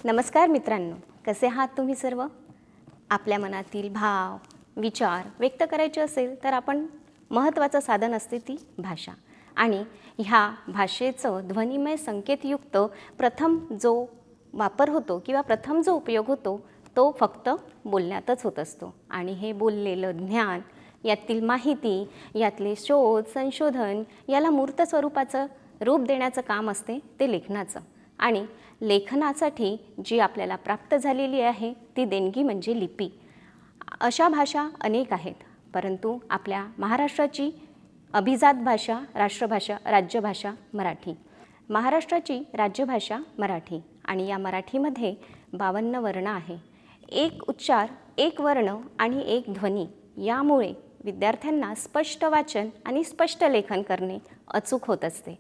नमस्कार मित्रांनो, कसे आहात तुम्ही सर्व? आपल्या मनातील भाव, विचार व्यक्त करायचे असेल तर आपण महत्त्वाचं साधन असते ती भाषा. आणि ह्या भाषेचं ध्वनिमय संकेतयुक्त प्रथम जो वापर होतो किंवा प्रथम जो उपयोग होतो तो फक्त बोलण्यातच होत असतो. आणि हे बोललेलं ज्ञान, यातील माहिती, यातले शोध, संशोधन याला मूर्त स्वरूपाचं रूप देण्याचं काम असते ते लेखनाचं. आणि लेखनासाठी जी आपल्याला प्राप्त झालेली आहे ती देणगी म्हणजे लिपी. अशा भाषा अनेक आहेत, परंतु आपल्या महाराष्ट्राची अभिजात भाषा, राष्ट्रभाषा, राज्यभाषा मराठी. महाराष्ट्राची राज्यभाषा मराठी आणि या मराठीमध्ये 52 वर्ण आहे. एक उच्चार, एक वर्ण आणि एक ध्वनी, यामुळे विद्यार्थ्यांना स्पष्ट वाचन आणि स्पष्ट लेखन करणे अचूक होत असते.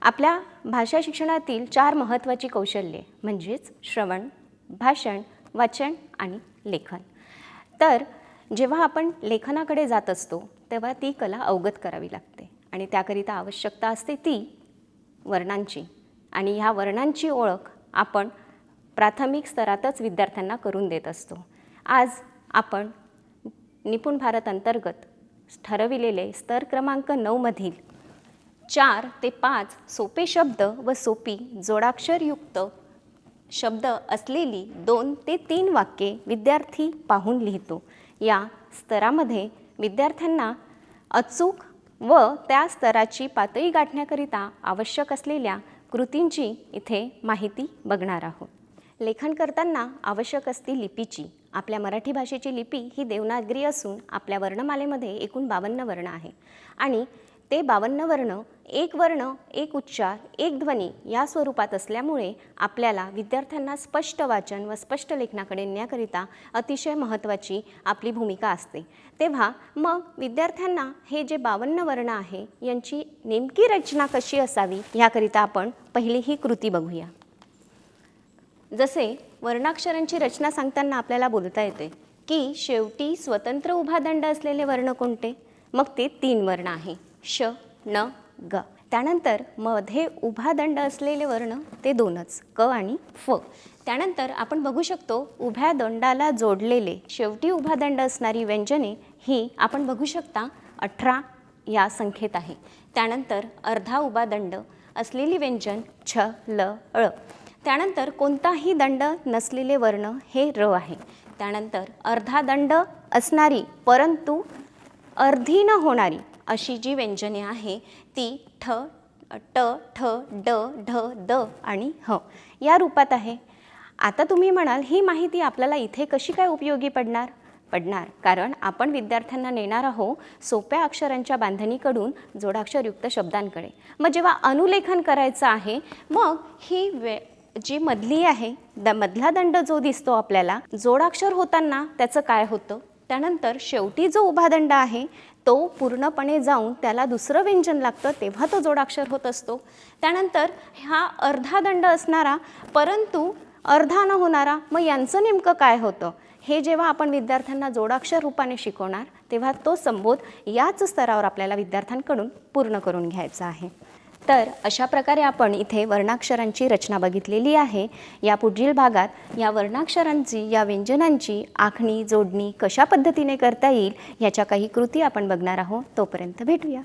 आपल्या भाषा शिक्षणातील 4 महत्त्वाची कौशल्ये म्हणजेच श्रवण, भाषण, वाचन आणि लेखन. तर जेव्हा आपण लेखनाकडे जात असतो तेव्हा ती कला अवगत करावी लागते आणि त्याकरिता आवश्यकता असते ती वर्णांची. आणि ह्या वर्णांची ओळख आपण प्राथमिक स्तरातच विद्यार्थ्यांना करून देत असतो. आज आपण निपुण भारत अंतर्गत ठरविलेले स्तर क्रमांक 9 मधील 4 ते 5 सोपे शब्द व सोपी जोडाक्षरयुक्त शब्द असलेली 2 ते 3 वाक्ये विद्यार्थी पाहून लिहितो. या स्तरामध्ये विद्यार्थ्यांना अचूक व त्या स्तराची पातळी गाठण्याकरिता आवश्यक असलेल्या कृतींची इथे माहिती बघणार आहोत. लेखन करताना आवश्यक असते लिपीची. आपल्या मराठी भाषेची लिपी ही देवनागरी असून आपल्या वर्णमालेमध्ये एकूण 52 वर्ण आहे आणि ते 52 वर्ण, एक वर्ण, एक उच्चार, एक ध्वनी या स्वरूपात असल्यामुळे आपल्याला विद्यार्थ्यांना स्पष्ट वाचन व स्पष्ट लेखनाकडे नेण्याकरिता अतिशय महत्त्वाची आपली भूमिका असते. तेव्हा मग विद्यार्थ्यांना हे जे 52 वर्ण आहे यांची नेमकी रचना कशी असावी याकरिता आपण पहिली ही कृती बघूया. जसे वर्णाक्षरांची रचना सांगताना आपल्याला बोलता येते की शेवटी स्वतंत्र उभा दंड असलेले वर्ण कोणते? मग ते 3 वर्ण आहे, श, न, ग. त्यानंतर मध्ये उभा दंड असलेले वर्ण ते 2च, क आणि फ. त्यानंतर आपण बघू शकतो उभ्या दंडाला जोडलेले शेवटी उभा दंड असणारी व्यंजने ही आपण बघू शकता 18 या संख्येत आहे. त्यानंतर अर्धा उभा दंड असलेली व्यंजन छ, ल, ळ. त्यानंतर कोणताही दंड नसलेले वर्ण हे र आहे. त्यानंतर अर्धा दंड असणारी परंतु अर्धी न होणारी अशी जी व्यंजने आहे ती ठ, ट, ठ, ड, ढ, द आणि ह या रूपात आहे. आता तुम्ही म्हणाल ही माहिती आपल्याला इथे कशी काय उपयोगी पडणार? कारण आपण विद्यार्थ्यांना नेणार आहोत सोप्या अक्षरांच्या बांधणीकडून जोडाक्षरयुक्त शब्दांकडे. मग जेव्हा अनुलेखन करायचं आहे मग ही जी मधली आहे मधला दंड जो दिसतो आपल्याला जोडाक्षर होताना त्याचं काय होतं? त्यानंतर शेवटी जो उभा दंड आहे तो पूर्णपणे जाऊन त्याला दुसरं व्यंजन लागतं तेव्हा तो जोडाक्षर होत असतो. त्यानंतर हा अर्धा दंड असणारा परंतु अर्धा न होणारा, मग यांचं नेमकं काय होतं हे जेव्हा आपण विद्यार्थ्यांना जोडाक्षर रूपाने शिकवणार तेव्हा तो संबोध याच स्तरावर आपल्याला विद्यार्थ्यांकडून पूर्ण करून घ्यायचा आहे. तर अशा प्रकारे आपण इथे वर्णाक्षरांची रचना बघितलेली आहे. या पुढील भागात या वर्णाक्षरांची, या व्यंजनांची आखणी, जोडणी कशा पद्धतीने करता येईल याच्या काही कृती आपण बघणार आहोत. तोपर्यंत भेटूया.